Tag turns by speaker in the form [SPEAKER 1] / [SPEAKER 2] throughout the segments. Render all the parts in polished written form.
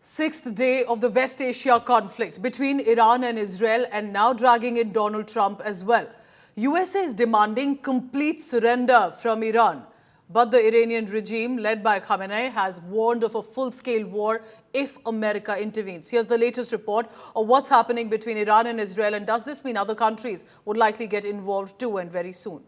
[SPEAKER 1] Sixth day of the West Asia conflict between Iran and Israel, and now dragging in Donald Trump as well. USA is demanding complete surrender from Iran. But the Iranian regime, led by Khamenei, has warned of a full-scale war if America intervenes. Here's the latest report of what's happening between Iran and Israel, and does this mean other countries would likely get involved too, and very soon?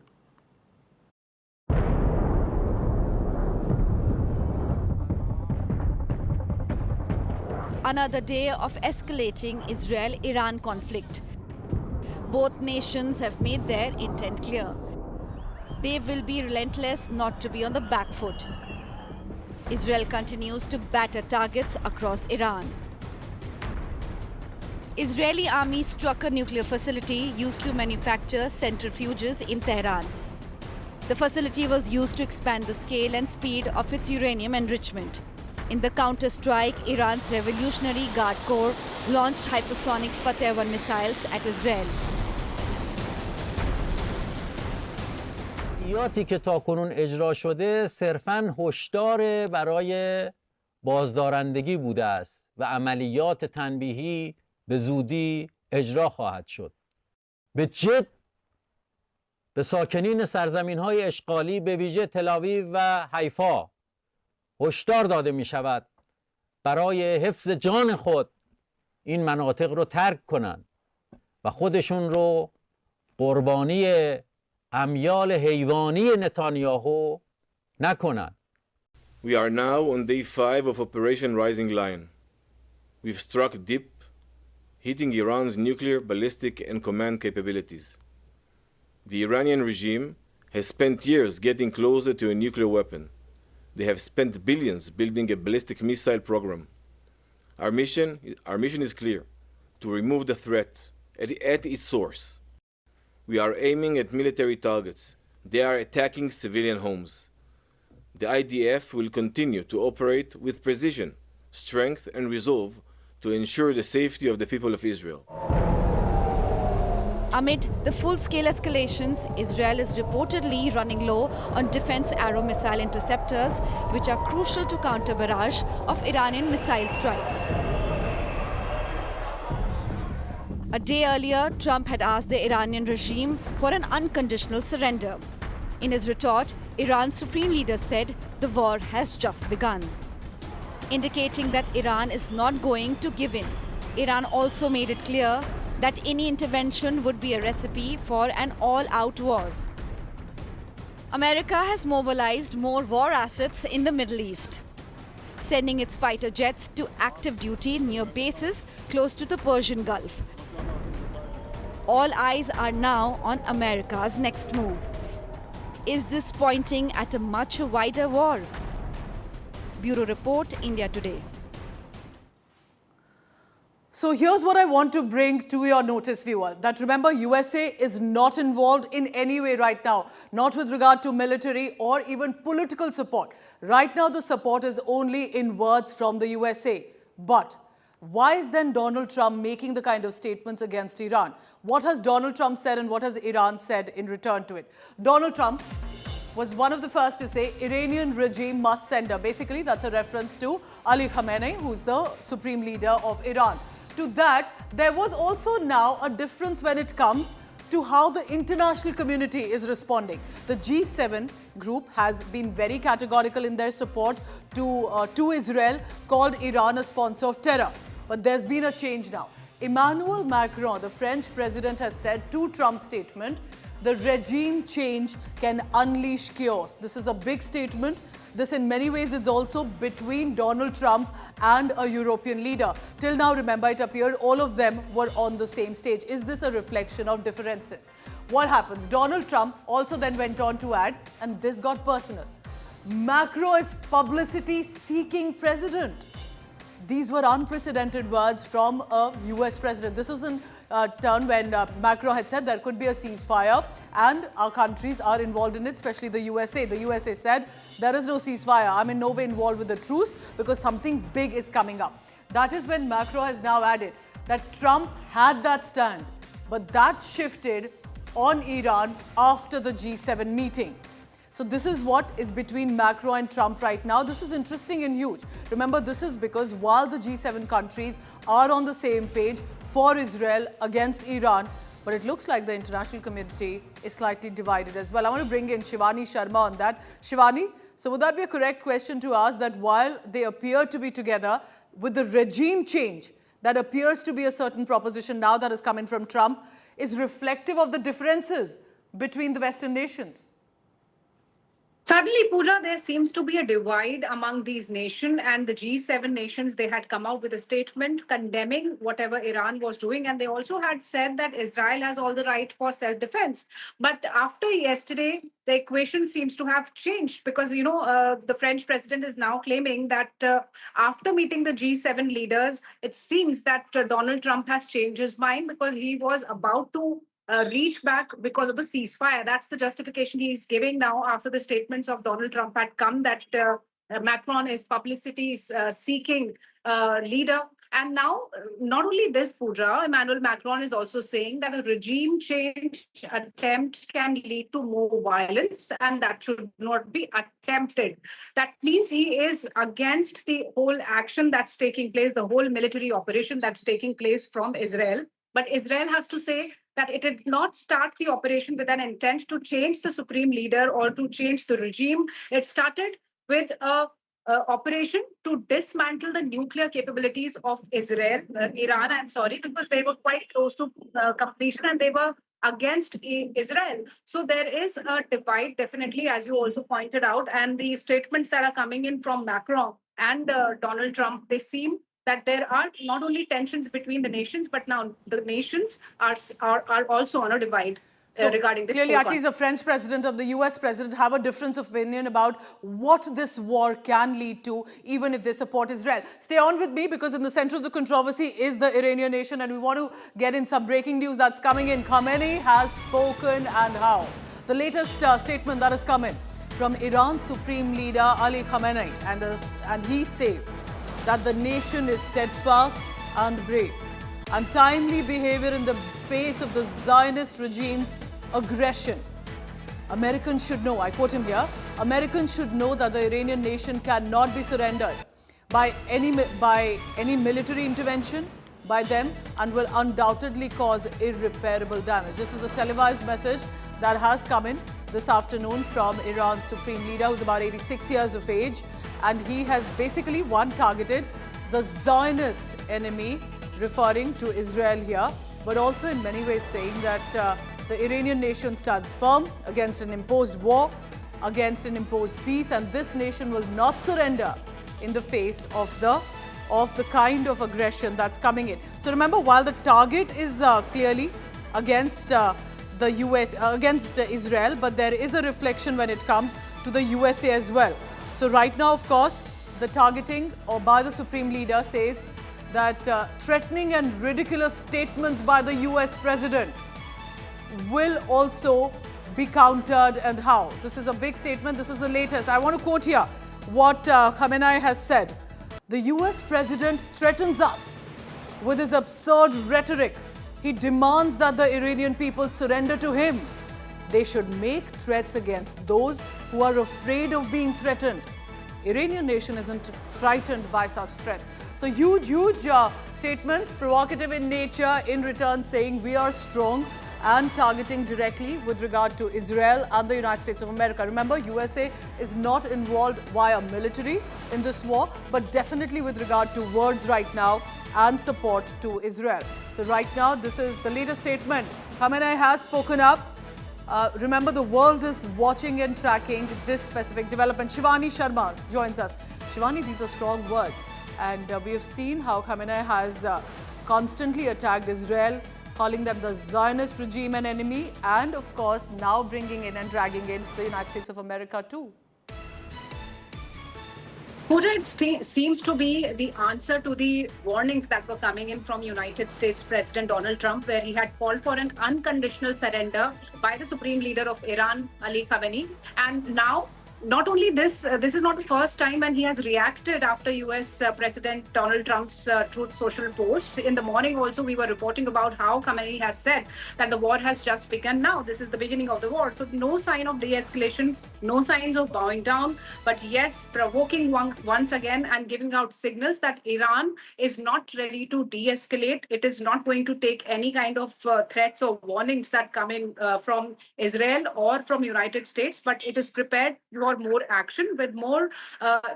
[SPEAKER 2] Another day of escalating Israel-Iran conflict. Both nations have made their intent clear. They will be relentless not to be on the back foot. Israel continues to batter targets across Iran. Israeli army struck a nuclear facility used to manufacture centrifuges in Tehran. The facility was used to expand the scale and speed of its uranium enrichment. In the counter-strike, Iran's Revolutionary Guard Corps launched hypersonic Fateh-1 missiles at Israel.
[SPEAKER 3] عملیاتی که تاکنون اجرا شده صرفاً هشدار برای بازدارندگی بوده است و عملیات تنبیهی به زودی اجرا خواهد شد. به جد به ساکنین سرزمین‌های اشغالی به ویژه تل‌آویو و حیفا هشدار داده می شود برای حفظ جان خود این مناطق رو ترک کنند و خودشون رو قربانی امیال حیوانی نتانیاهو نکنند.
[SPEAKER 4] We are now on day 5 of Operation Rising Lion. We've struck deep, hitting Iran's nuclear, ballistic, and command capabilities. The Iranian regime has spent years getting closer to a nuclear weapon. They have spent billions building a ballistic missile program. Our mission is clear: to remove the threat at its source. We are aiming at military targets. They are attacking civilian homes. The IDF will continue to operate with precision, strength, and resolve to ensure the safety of the people of Israel.
[SPEAKER 2] Amid the full-scale escalations, Israel is reportedly running low on defense Arrow missile interceptors, which are crucial to counter barrage of Iranian missile strikes. A day earlier, Trump had asked the Iranian regime for an unconditional surrender. In his retort, Iran's Supreme Leader said the war has just begun, indicating that Iran is not going to give in. Iran also made it clear that any intervention would be a recipe for an all-out war. America has mobilized more war assets in the Middle East, sending its fighter jets to active duty near bases close to the Persian Gulf. All eyes are now on America's next move. Is this pointing at a much wider war? Bureau Report, India Today.
[SPEAKER 1] So here's what I want to bring to your notice, viewer, that remember, USA is not involved in any way right now, not with regard to military or even political support. Right now, the support is only in words from the USA. But why is then Donald Trump making the kind of statements against Iran? What has Donald Trump said and what has Iran said in return to it? Donald Trump was one of the first to say Iranian regime must surrender. Basically, that's a reference to Ali Khamenei, who's the supreme leader of Iran. To that, there was also now a difference when it comes to how the international community is responding. The G7 group has been very categorical in their support to Israel, called Iran a sponsor of terror. But there's been a change now. Emmanuel Macron, the French president, has said to Trump's statement, the regime change can unleash chaos. This is a big statement. This, in many ways, is also between Donald Trump and a European leader. Till now, remember, it appeared all of them were on the same stage. Is this a reflection of differences? What happens? Donald Trump also then went on to add, and this got personal, Macron is publicity-seeking president. These were unprecedented words from a US president. This was in a turn when Macron had said there could be a ceasefire and our countries are involved in it, especially the USA. The USA said there is no ceasefire. I'm in no way involved with the truce because something big is coming up. That is when Macron has now added that Trump had that stand, but that shifted on Iran after the G7 meeting. So this is what is between Macron and Trump right now. This is interesting and huge. Remember, this is because while the G7 countries are on the same page for Israel against Iran, but it looks like the international community is slightly divided as well. I want to bring in Shivani Sharma on that. Shivani, so would that be a correct question to ask that while they appear to be together, with the regime change that appears to be a certain proposition now that has come in from Trump, is reflective of the differences between the Western nations?
[SPEAKER 5] Suddenly, Pooja, there seems to be a divide among these nations, and the G7 nations, they had come out with a statement condemning whatever Iran was doing, and they also had said that Israel has all the right for self-defense. But after yesterday, the equation seems to have changed because, the French president is now claiming that after meeting the G7 leaders, it seems that Donald Trump has changed his mind because he was about to reach back because of the ceasefire. That's the justification he's giving now after the statements of Donald Trump had come that Macron is publicity seeking leader. And now, not only this, Pooja, Emmanuel Macron is also saying that a regime change attempt can lead to more violence, and that should not be attempted. That means he is against the whole action that's taking place, the whole military operation that's taking place from Israel. But Israel has to say that it did not start the operation with an intent to change the supreme leader or to change the regime. It started with a operation to dismantle the nuclear capabilities of Iran, because they were quite close to completion and they were against Israel. So there is a divide, definitely, as you also pointed out, and the statements that are coming in from Macron and Donald Trump, they seem that there are not only tensions between the nations, but now the nations are also on a divide regarding this.
[SPEAKER 1] Clearly, at least the French president and the US president have a difference of opinion about what this war can lead to, even if they support Israel. Stay on with me because in the center of the controversy is the Iranian nation, and we want to get in some breaking news that's coming in. Khamenei has spoken, and how? The latest statement that has come in from Iran's Supreme Leader Ali Khamenei, and he says that the nation is steadfast and brave, and timely behavior in the face of the Zionist regime's aggression. Americans should know, I quote him here, Americans should know that the Iranian nation cannot be surrendered by any military intervention by them and will undoubtedly cause irreparable damage. This is a televised message that has come in this afternoon from Iran's Supreme Leader, who's about 86 years of age. And he has basically, targeted the Zionist enemy, referring to Israel here, but also in many ways saying that the Iranian nation stands firm against an imposed war, against an imposed peace, and this nation will not surrender in the face of the kind of aggression that's coming in. So remember, while the target is clearly against the US, against Israel, but there is a reflection when it comes to the USA as well. So right now, of course, the targeting by the Supreme Leader says that threatening and ridiculous statements by the US president will also be countered, and how? This is a big statement. This is the latest. I want to quote here what Khamenei has said. The US president threatens us with his absurd rhetoric. He demands that the Iranian people surrender to him. They should make threats against those who are afraid of being threatened. Iranian nation isn't frightened by such threats. So huge statements, provocative in nature, in return saying we are strong and targeting directly with regard to Israel and the United States of America. Remember, USA is not involved via military in this war, but definitely with regard to words right now and support to Israel. So right now, this is the latest statement. Khamenei has spoken up. Remember, the world is watching and tracking this specific development. Shivani Sharma joins us. Shivani, these are strong words. And we have seen how Khamenei has constantly attacked Israel, calling them the Zionist regime an enemy, and of course, now bringing in and dragging in the United States of America too.
[SPEAKER 5] Pooja, it seems to be the answer to the warnings that were coming in from United States President Donald Trump, where he had called for an unconditional surrender by the Supreme Leader of Iran, Ali Khamenei. And now not only this, this is not the first time, and he has reacted after US President Donald Trump's Truth Social posts. In the morning also, we were reporting about how Khamenei has said that the war has just begun now. This is the beginning of the war. So no sign of de-escalation, no signs of bowing down, but yes, provoking once again and giving out signals that Iran is not ready to de-escalate. It is not going to take any kind of threats or warnings that come in from Israel or from United States, but it is prepared for more action with more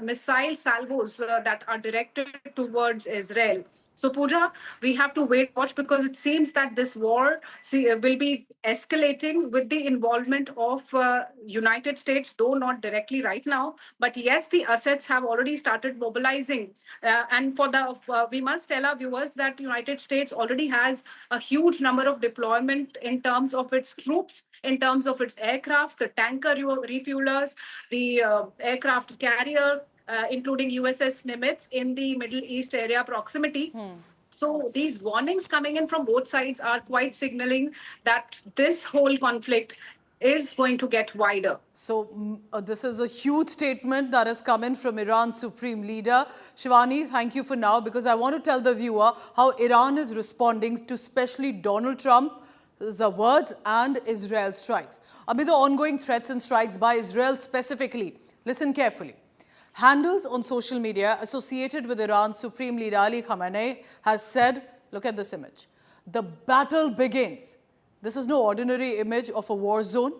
[SPEAKER 5] missile salvos that are directed towards Israel. So, Pooja, we have to wait, watch, because it seems that this war will be escalating with the involvement of United States, though not directly right now. But yes, the assets have already started mobilizing. And for the we must tell our viewers that United States already has a huge number of deployment in terms of its troops, in terms of its aircraft, the tanker refuelers, the aircraft carrier, including USS Nimitz in the Middle East area proximity. So these warnings coming in from both sides are quite signaling that this whole conflict is going to get wider.
[SPEAKER 1] So this is a huge statement that has come in from Iran's Supreme Leader. Shivani, thank you for now, because I want to tell the viewer how Iran is responding to especially Donald Trump's words and Israel's strikes. Amid the ongoing threats and strikes by Israel specifically, listen carefully. Handles on social media associated with Iran's Supreme Leader Ali Khamenei has said, look at this image, the battle begins. This is no ordinary image of a war zone.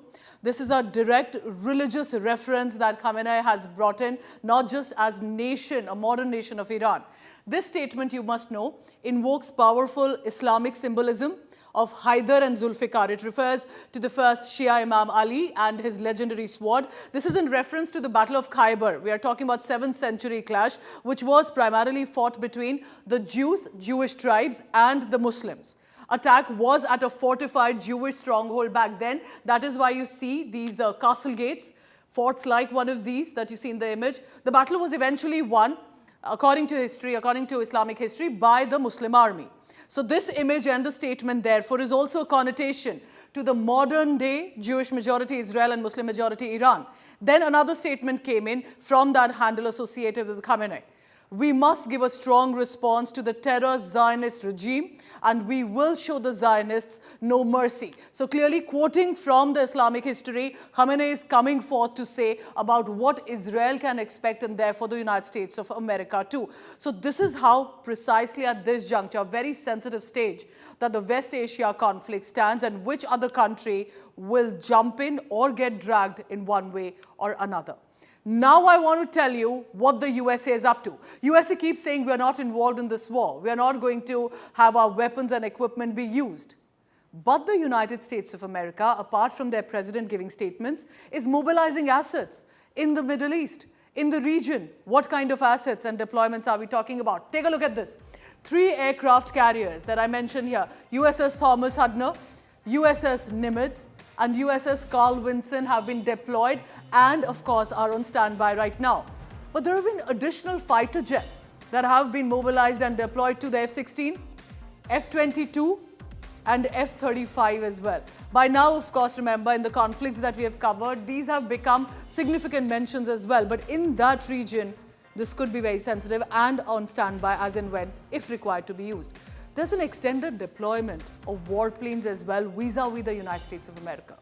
[SPEAKER 1] This is a direct religious reference that Khamenei has brought in, not just as nation, a modern nation of Iran. This statement, you must know, invokes powerful Islamic symbolism of Haider and Zulfikar. It refers to the first Shia Imam Ali and his legendary sword. This is in reference to the Battle of Khyber. We are talking about 7th century clash, which was primarily fought between the Jewish tribes and the Muslims. Attack was at a fortified Jewish stronghold back then. That is why you see these castle gates, forts like one of these that you see in the image. The battle was eventually won, according to history, according to Islamic history, by the Muslim army. So this image and the statement, therefore, is also a connotation to the modern day Jewish majority Israel and Muslim majority Iran. Then another statement came in from that handle associated with Khamenei. We must give a strong response to the terror Zionist regime, and we will show the Zionists no mercy. So clearly quoting from the Islamic history, Khamenei is coming forth to say about what Israel can expect and therefore the United States of America too. So this is how precisely at this juncture, a very sensitive stage, that the West Asia conflict stands and which other country will jump in or get dragged in one way or another. Now I want to tell you what the USA is up to. USA keeps saying we are not involved in this war. We are not going to have our weapons and equipment be used. But the United States of America, apart from their president giving statements, is mobilizing assets in the Middle East, in the region. What kind of assets and deployments are we talking about? Take a look at this. 3 aircraft carriers that I mentioned here, USS Thomas Hudner, USS Nimitz, and USS Carl Vinson have been deployed and, of course, are on standby right now. But there have been additional fighter jets that have been mobilized and deployed to the F-16, F-22, and F-35 as well. By now, of course, remember, in the conflicts that we have covered, these have become significant mentions as well. But in that region, this could be very sensitive and on standby as and when, if required, to be used. There's an extended deployment of warplanes as well vis-a-vis the United States of America.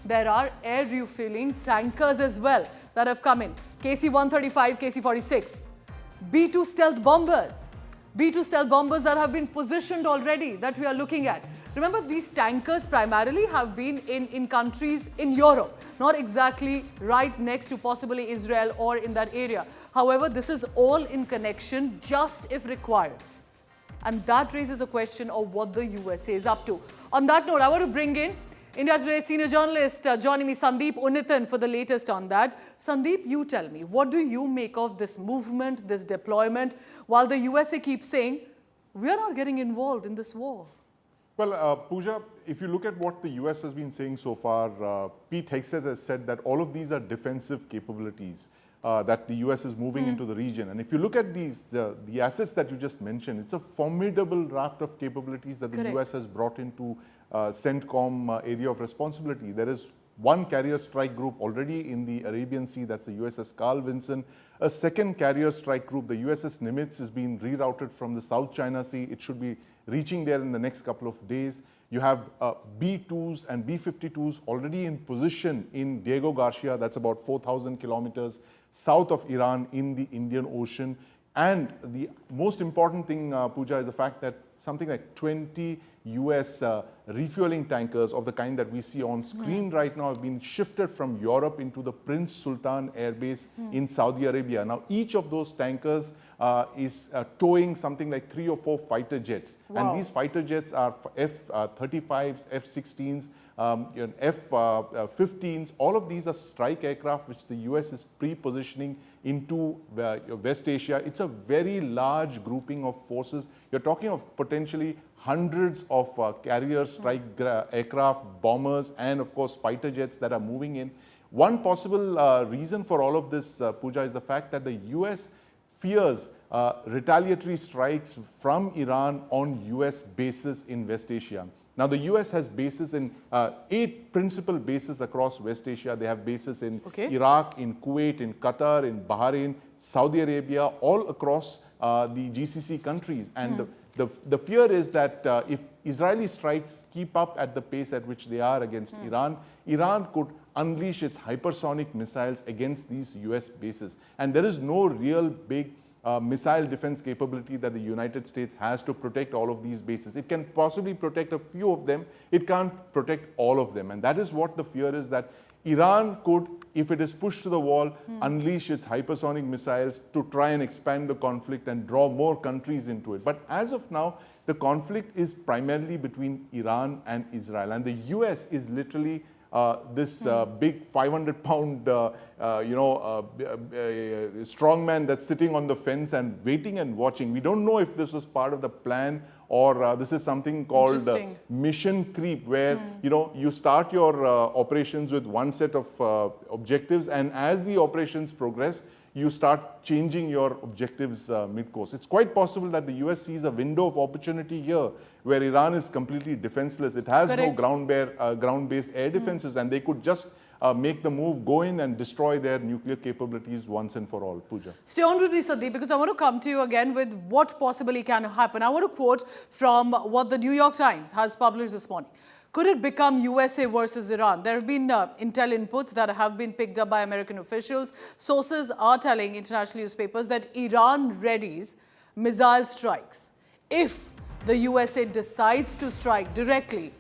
[SPEAKER 1] There are air refueling tankers as well that have come in. KC-135, KC-46, B-2 stealth bombers. B-2 stealth bombers that have been positioned already that we are looking at. Remember, these tankers primarily have been in countries in Europe, not exactly right next to possibly Israel or in that area. However, this is all in connection just if required. And that raises a question of what the USA is up to. On that note, I want to bring in India Today's senior journalist joining me, Sandeep Unithan, for the latest on that. Sandeep, you tell me, what do you make of this movement, this deployment, while the USA keeps saying, we are not getting involved in this war?
[SPEAKER 6] Well, Pooja, if you look at what the US has been saying so far, Pete Hegseth has said that all of these are defensive capabilities that the US is moving into the region. And if you look at these, the assets that you just mentioned, it's a formidable raft of capabilities that the US has brought into CENTCOM area of responsibility. There is one carrier strike group already in the Arabian Sea, that's the USS Carl Vinson. A second carrier strike group, the USS Nimitz, is being rerouted from the South China Sea. It should be reaching there in the next couple of days. You have B-2s and B-52s already in position in Diego Garcia, that's about 4,000 kilometers south of Iran in the Indian Ocean. And the most important thing, Pooja, is the fact that something like 20 US refueling tankers of the kind that we see on screen right now have been shifted from Europe into the Prince Sultan Air Base in Saudi Arabia. Now, each of those tankers is towing something like 3 or 4 fighter jets.
[SPEAKER 1] Wow.
[SPEAKER 6] And these fighter jets are F-35s, F-16s, F-15s. All of these are strike aircraft which the US is pre-positioning into West Asia. It's a very large grouping of forces. You're talking of potentially hundreds of carrier strike aircraft, bombers, and of course fighter jets that are moving in. One possible reason for all of this, Pooja, is the fact that the US fears retaliatory strikes from Iran on US bases in West Asia. Now, the US has bases in 8 principal bases across West Asia. They have bases in Iraq, in Kuwait, in Qatar, in Bahrain, Saudi Arabia, all across the GCC countries. And the fear is that if Israeli strikes keep up at the pace at which they are against Iran, Iran could unleash its hypersonic missiles against these US bases. And there is no real big missile defense capability that the United States has to protect all of these bases. It can possibly protect a few of them. It can't protect all of them. And that is what the fear is, that Iran could, if it is pushed to the wall, unleash its hypersonic missiles to try and expand the conflict and draw more countries into it. But as of now, the conflict is primarily between Iran and Israel. And the US is literally this big 500-pound, strongman that's sitting on the fence and waiting and watching. We don't know if this was part of the plan or this is something called mission creep, where you start your operations with one set of objectives, and as the operations progress, you start changing your objectives mid-course. It's quite possible that the US sees a window of opportunity here where Iran is completely defenseless. It has no ground-based air defenses, and they could just make the move, go in and destroy their nuclear capabilities once and for all. Pooja.
[SPEAKER 1] Stay on with me, Sandeep, because I want to come to you again with what possibly can happen. I want to quote from what the New York Times has published this morning. Could it become USA versus Iran? There have been intel inputs that have been picked up by American officials. Sources are telling international newspapers that Iran readies missile strikes if the USA decides to strike directly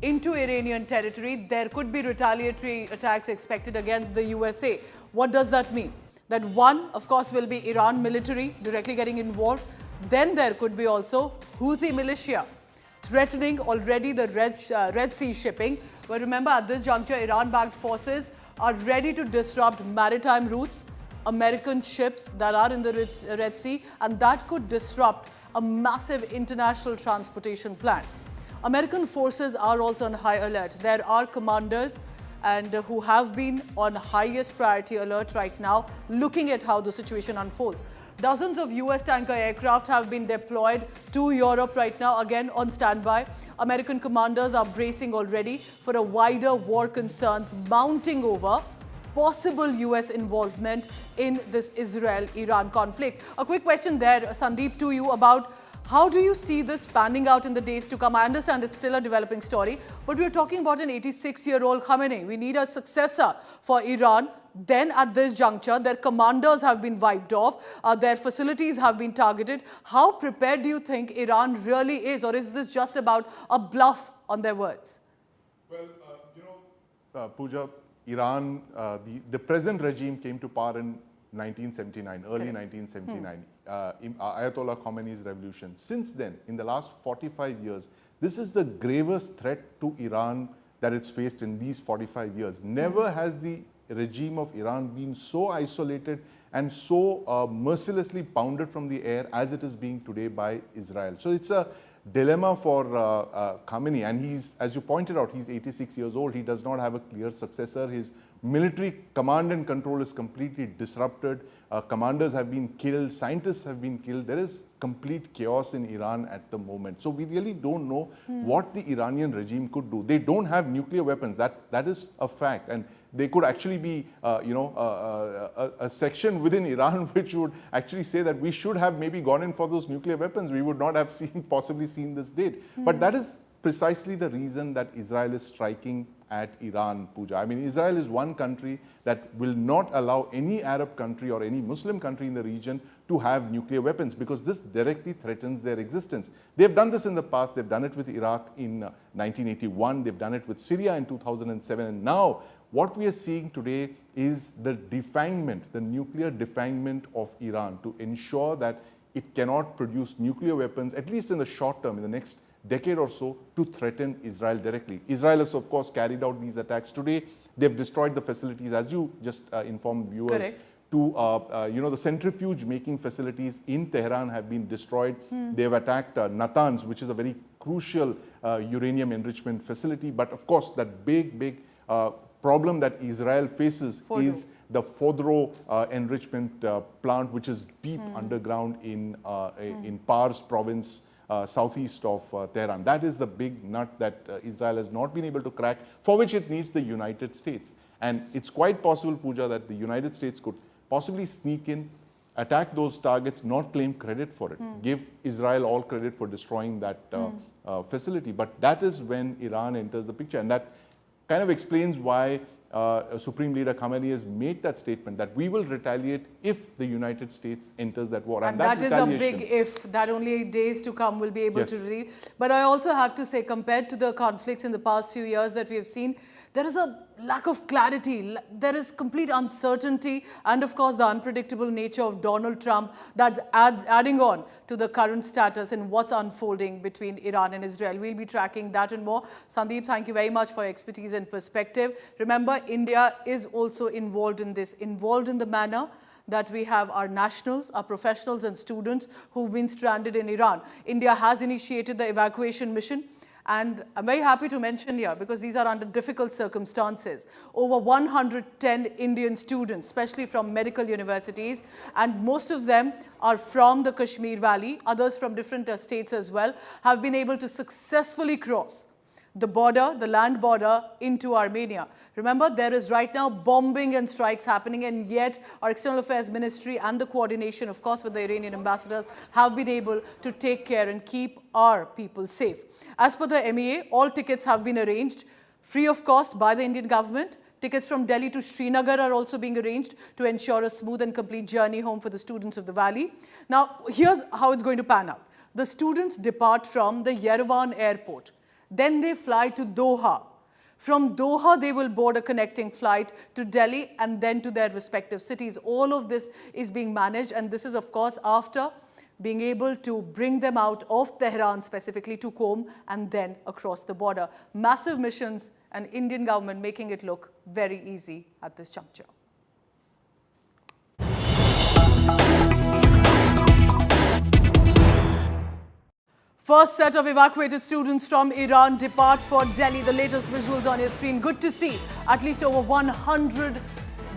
[SPEAKER 1] into Iranian territory. There could be retaliatory attacks expected against the USA. What does that mean? That one, of course, will be Iran military directly getting involved. Then there could be also Houthi militia threatening already the Red Sea shipping. But remember, at this juncture, Iran-backed forces are ready to disrupt maritime routes, American ships that are in the Red Sea, and that could disrupt a massive international transportation plan. American forces are also on high alert. There are commanders who have been on highest priority alert right now, looking at how the situation unfolds. Dozens of US tanker aircraft have been deployed to Europe right now, again on standby. American commanders are bracing already for a wider war concerns mounting over possible US involvement in this Israel-Iran conflict. A quick question there, Sandeep, to you about how do you see this panning out in the days to come? I understand it's still a developing story, but we're talking about an 86-year-old Khamenei. We need a successor for Iran. Then at this juncture, their commanders have been wiped off, their facilities have been targeted. How prepared do you think Iran really is, or is this just about a bluff on their words?
[SPEAKER 6] Well, Pooja, Iran, the present regime came to power in 1979, early 1979, Ayatollah Khamenei's revolution. Since then, in the last 45 years, this is the gravest threat to Iran that it's faced in these 45 years. Never has the regime of Iran been so isolated and so mercilessly pounded from the air as it is being today by Israel. So it's dilemma for Khamenei. And he's, as you pointed out, he's 86 years old. He does not have a clear successor. His military command and control is completely disrupted. Commanders have been killed. Scientists have been killed. There is complete chaos in Iran at the moment. So we really don't know what the Iranian regime could do. They don't have nuclear weapons. That is a fact. And they could actually be, a section within Iran which would actually say that we should have maybe gone in for those nuclear weapons. We would not have possibly seen this date. But that is precisely the reason that Israel is striking at Iran, Pooja. I mean, Israel is one country that will not allow any Arab country or any Muslim country in the region to have nuclear weapons, because this directly threatens their existence. They've done this in the past. They've done it with Iraq in 1981. They've done it with Syria in 2007. And now what we are seeing today is the defangment, the nuclear defangment of Iran, to ensure that it cannot produce nuclear weapons, at least in the short term, in the next decade or so, to threaten Israel directly. Israel has, of course, carried out these attacks. Today, they've destroyed the facilities, as you just informed viewers.
[SPEAKER 1] Correct.
[SPEAKER 6] The centrifuge making facilities in Tehran have been destroyed. They've attacked Natanz, which is a very crucial uranium enrichment facility. But of course, that big problem that Israel faces is the Fodro enrichment plant, which is deep underground in Pars province, southeast of Tehran. That is the big nut that Israel has not been able to crack, for which it needs the United States. And it's quite possible, Pooja, that the United States could possibly sneak in, attack those targets, not claim credit for it, give Israel all credit for destroying that facility. But that is when Iran enters the picture. And that kind of explains why Supreme Leader Khamenei has made that statement that we will retaliate if the United States enters that war.
[SPEAKER 1] And that is a big if, that only days to come will be able to relieve. But I also have to say, compared to the conflicts in the past few years that we have seen, there is a lack of clarity, there is complete uncertainty, and of course the unpredictable nature of Donald Trump that's adding on to the current status and what's unfolding between Iran and Israel. We'll be tracking that and more. Sandeep, thank you very much for your expertise and perspective. Remember, India is also involved in this, involved in the manner that we have our nationals, our professionals and students who've been stranded in Iran. India has initiated the evacuation mission. And I'm very happy to mention here, because these are under difficult circumstances, over 110 Indian students, especially from medical universities, and most of them are from the Kashmir Valley, others from different states as well, have been able to successfully cross the border, the land border, into Armenia. Remember, there is right now bombing and strikes happening, and yet our External Affairs Ministry and the coordination, of course, with the Iranian ambassadors have been able to take care and keep our people safe. As per the MEA, all tickets have been arranged free of cost by the Indian government. Tickets from Delhi to Srinagar are also being arranged to ensure a smooth and complete journey home for the students of the valley. Now, here's how it's going to pan out. The students depart from the Yerevan airport. Then they fly to Doha. From Doha, they will board a connecting flight to Delhi and then to their respective cities. All of this is being managed, and this is, of course, after being able to bring them out of Tehran, specifically to Qom, and then across the border. Massive missions, and Indian government making it look very easy at this juncture. First set of evacuated students from Iran depart for Delhi. The latest visuals on your screen. Good to see at least over 100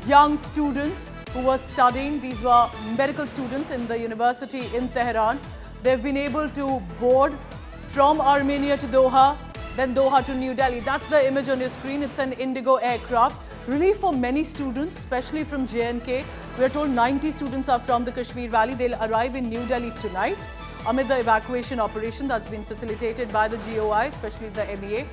[SPEAKER 1] young students who were studying. These were medical students in the university in Tehran. They've been able to board from Armenia to Doha, then Doha to New Delhi. That's the image on your screen. It's an Indigo aircraft. Relief for many students, especially from J&K. We're told 90 students are from the Kashmir Valley. They'll arrive in New Delhi tonight amid the evacuation operation that's been facilitated by the GOI, especially the MEA.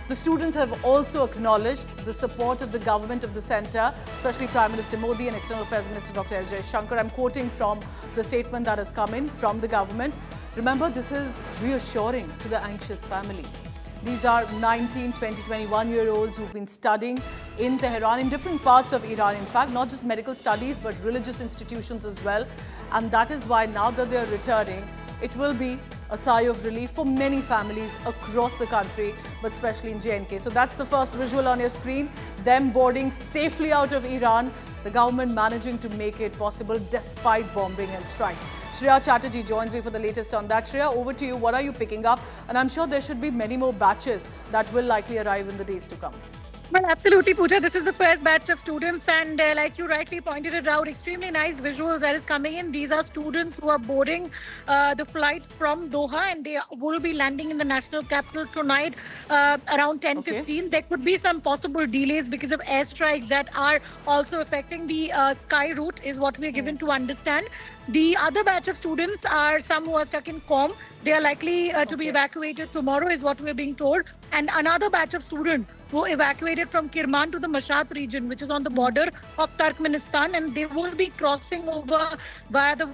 [SPEAKER 1] The students have also acknowledged the support of the government of the centre, especially Prime Minister Modi and External Affairs Minister Dr. S. Jaishankar. I'm quoting from the statement that has come in from the government. Remember, this is reassuring to the anxious families. These are 19, 20, 21-year-olds who've been studying in Tehran, in different parts of Iran, in fact, not just medical studies, but religious institutions as well. And that is why now that they're returning, it will be a sigh of relief for many families across the country, but especially in J&K. So that's the first visual on your screen, them boarding safely out of Iran, the government managing to make it possible despite bombing and strikes. Shreya Chatterjee joins me for the latest on that. Shreya, over to you. What are you picking up? And I'm sure there should be many more batches that will likely arrive in the days to come.
[SPEAKER 7] Well, absolutely, Pooja. This is the first batch of students, and like you rightly pointed it out, extremely nice visuals that is coming in. These are students who are boarding the flight from Doha, and they will be landing in the national capital tonight around 10:15.
[SPEAKER 1] Okay.
[SPEAKER 7] There could be some possible delays because of airstrikes that are also affecting the sky route, is what we are given to understand. The other batch of students are some who are stuck in Qom. They are likely to be evacuated tomorrow, is what we're being told. And another batch of students who evacuated from Kirman to the Mashhad region, which is on the border of Turkmenistan, and they will be crossing over via the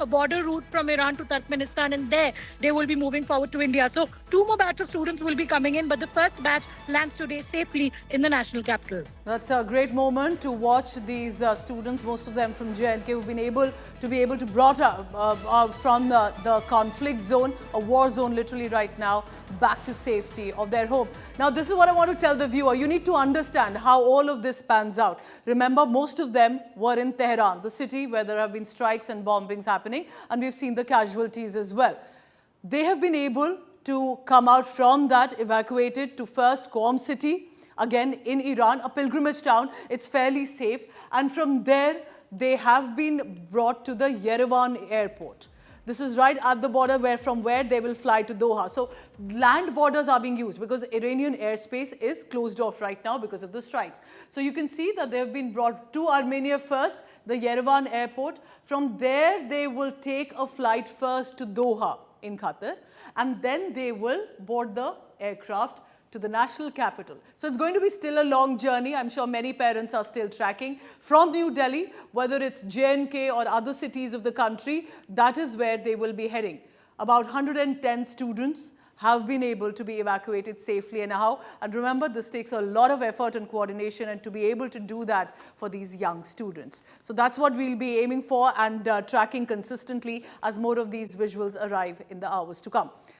[SPEAKER 7] border route from Iran to Turkmenistan, and there they will be moving forward to India. So 2 more batch of students will be coming in, but the first batch lands today safely in the national capital.
[SPEAKER 1] That's a great moment to watch these students, most of them from JNK, who've been able to brought up from the conflict zone, a war zone literally right now, back to safety of their home. Now, this is what I want to tell the viewer. You need to understand how all of this pans out. Remember, most of them were in Tehran, the city where there have been strikes and bombings happening, and we've seen the casualties as well. They have been able to come out from that, evacuated to first Qom city, again in Iran, a pilgrimage town. It's fairly safe. And from there, they have been brought to the Yerevan airport. This is right at the border from where they will fly to Doha. So land borders are being used because Iranian airspace is closed off right now because of the strikes. So you can see that they have been brought to Armenia first, the Yerevan airport. From there, they will take a flight first to Doha in Qatar, and then they will board the aircraft to the national capital. So it's going to be still a long journey. I'm sure many parents are still tracking from New Delhi, whether it's JNK or other cities of the country, that is where they will be heading. About 110 students have been able to be evacuated safely anyhow. And remember, this takes a lot of effort and coordination, and to be able to do that for these young students. So that's what we'll be aiming for and tracking consistently as more of these visuals arrive in the hours to come.